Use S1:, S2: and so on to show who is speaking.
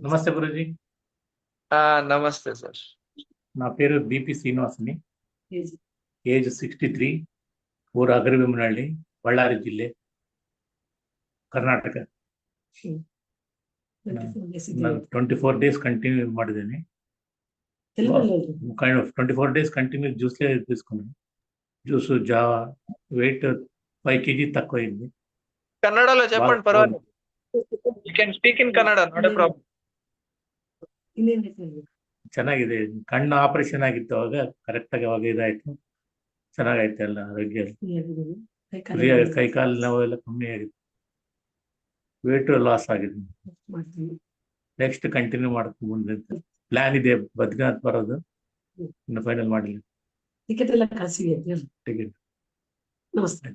S1: నమస్తే గురూజీ.
S2: నమస్తే సార్.
S1: నా పేరు బిపి శ్రీనివాస్ అని. ಏಜ್ 63, ಊರು ಅಗರಿಬೊಮ್ಮನಹಳ್ಳಿ, ಬಳ್ಳಾರಿ ಜಿಲ್ಲೆ, ಕರ್ನಾಟಕ. ನಾನು 24 days ಕಂಟಿನ್ಯೂ ಮಾಡಿದ್ದೇನೆ. ಕೈಂಡ್ ಆಫ್ 24 days ಕಂಟಿನ್ಯೂ ಜ್ಯೂಸ್ಲೇ తీసుకున్నాను. Juice Java. వెయిట్ 5 kg తక్కువ అయింది.
S2: ಕನ್ನಡలో చెప్పండి పర్వాలేదు. You can speak in Kannada, not a problem.
S1: ಚೆನ್ನಾಗಿದೆ. ಕಣ್ಣು ಆಪರೇಷನ್ ಆಗಿತ್ತು, ಅವಾಗ ಕರೆಕ್ಟ್ ಆಗಿ ಅವಾಗ ಇದಾಯ್ತು. ಚೆನ್ನಾಗೈತೆ ಎಲ್ಲ ಆರೋಗ್ಯ. ಕೈ ಕಾಲು ನೋವೆಲ್ಲ ಕಮ್ಮಿ ಆಗಿದೆ. ವೇಟ್ ಲಾಸ್ ಆಗಿದೆ. ನೆಕ್ಸ್ಟ್ ಕಂಟಿನ್ಯೂ ಮಾಡ್ಕೊಂಡು ಮುಂದೆ ಪ್ಲಾನ್ ಇದೆ. ಬದ್ರಿನಾಥ್ ಬರೋದು ಇನ್ನು ಫೈನಲ್ ಮಾಡಿಲ್ಲ.
S3: ಟಿಕೆಟ್ ಎಲ್ಲ ಕಳಿಸಿ.
S1: ಟಿಕೆಟ್
S3: ನಮಸ್ತೆ.